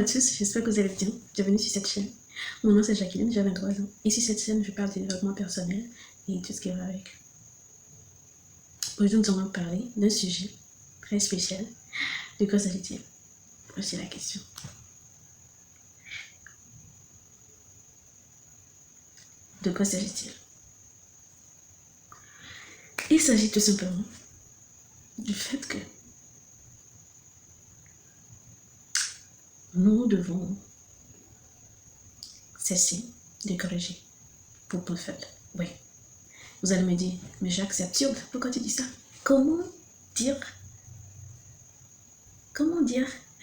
tous, j'espère que vous allez bien. Bienvenue sur cette chaîne. Mon nom c'est Jacqueline, j'ai 23 ans. Et sur cette chaîne, je parle de développement personnel et tout ce qui va avec. Aujourd'hui, nous allons parler d'un sujet très spécial. De quoi s'agit-il? Voici la question. De quoi s'agit-il? Il s'agit tout simplement du fait que nous devons cesser de corriger vos points faibles. Oui. Vous allez me dire, mais Jacques, c'est absurde. Pourquoi tu dis ça? Comment dire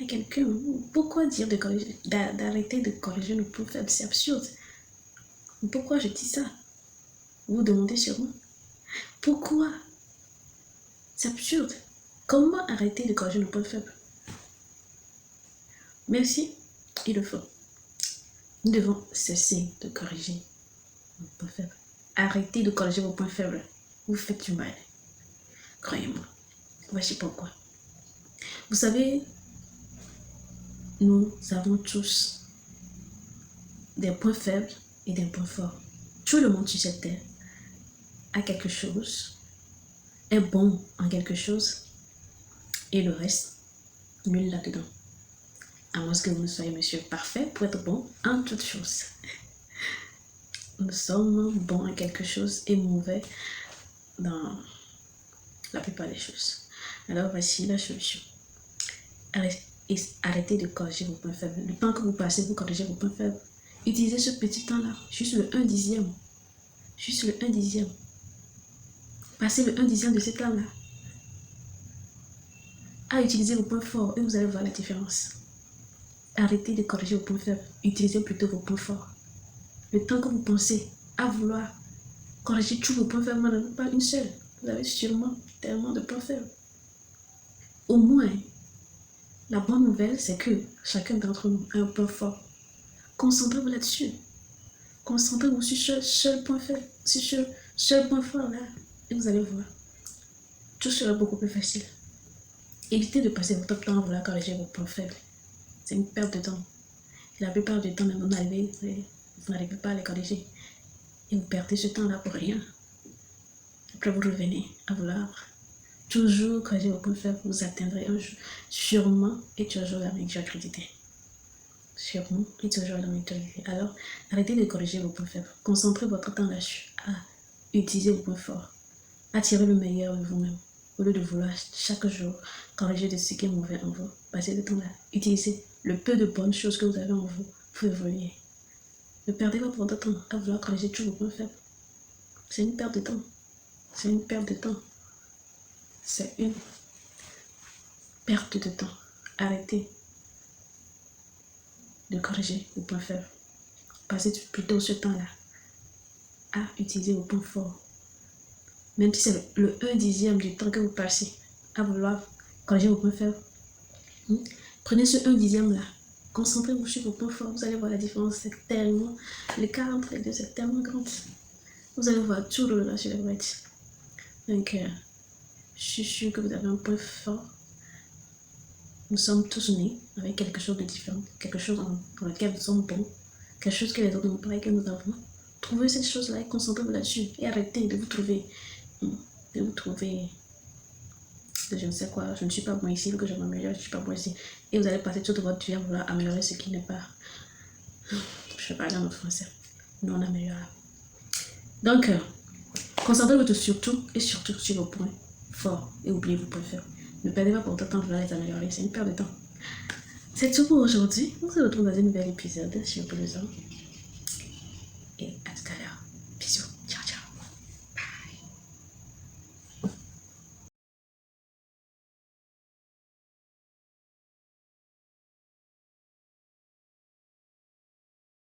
à quelqu'un, pourquoi dire d'arrêter de corriger nos points faibles? C'est absurde. Pourquoi je dis ça? Vous vous demandez sûrement. Pourquoi? C'est absurde. Comment arrêter de corriger nos points faibles? Merci, il le faut. Nous devons cesser de corriger nos points faibles. Arrêtez de corriger vos points faibles. Vous faites du mal. Croyez-moi. Voici pourquoi. Vous savez, nous avons tous des points faibles et des points forts. Tout le monde sur cette terre a quelque chose, est bon en quelque chose, et le reste, nul là-dedans. À moins que vous ne soyez monsieur parfait pour être bon en toutes choses. Nous sommes bons en quelque chose et mauvais dans la plupart des choses. Alors voici la solution. Arrêtez de corriger vos points faibles. Le temps que vous passez, vous corrigez vos points faibles. Utilisez ce petit temps-là, juste le 1/10. Juste le 1/10. Passez le 1/10 de ce temps-là à utiliser vos points forts et vous allez voir la différence. Arrêtez de corriger vos points faibles. Utilisez plutôt vos points forts. Le temps que vous pensez à vouloir corriger tous vos points faibles, vous n'en avez pas une seule. Vous avez sûrement tellement de points faibles. Au moins, la bonne nouvelle, c'est que chacun d'entre nous a un point fort. Concentrez-vous là-dessus. Concentrez-vous sur seul point faible, sur seul point fort là, et vous allez voir. Tout sera beaucoup plus facile. Évitez de passer votre temps à vouloir corriger vos points faibles. C'est une perte de temps. Et la plupart du temps, même vous n'arrivez pas à les corriger. Et vous perdez ce temps-là pour rien. Après, vous revenez à vouloir toujours corriger vos points faibles. Vous atteindrez un jour, sûrement et toujours la médiocrité. Sûrement et toujours la médiocrité. Alors, arrêtez de corriger vos points faibles. Concentrez votre temps là-dessus à utiliser vos points forts. À tirer le meilleur de vous-même. Au lieu de vouloir chaque jour corriger de ce qui est mauvais en vous. Passez le temps là. Utilisez le peu de bonnes choses que vous avez en vous pour évoluer. Ne perdez pas votre temps à vouloir corriger tous vos points faibles. C'est une perte de temps. C'est une perte de temps. C'est une perte de temps. Arrêtez de corriger vos points faibles. Passez plutôt ce temps-là à utiliser vos points forts. Même si c'est le 1/10 du temps que vous passez à vouloir corriger vos points faibles. Prenez ce 1/10 là. Concentrez-vous sur vos points forts. Vous allez voir la différence. C'est tellement... L'écart entre les deux, c'est tellement grand. Vous allez voir tout le là sur les boîtes. Donc, je suis sûre que vous avez un point fort. Nous sommes tous nés avec quelque chose de différent. Quelque chose dans lequel nous sommes bons. Quelque chose que les autres n'ont pas et que nous avons. Trouvez cette chose-là et concentrez-vous là-dessus. Et arrêtez de vous trouver... je ne sais quoi, je ne suis pas bon ici, que je m'améliore, je ne suis pas bon ici. Et vous allez passer toute votre vie à vouloir améliorer ce qui n'est pas... Je vais parler en autre français. Non améliorable. Donc, concentrez-vous surtout et surtout sur vos points forts et oubliez vos points faibles. Ne perdez pas votre temps à vouloir les améliorer, c'est une perte de temps. C'est tout pour aujourd'hui. On se retrouve dans un nouvel épisode sur Bleu.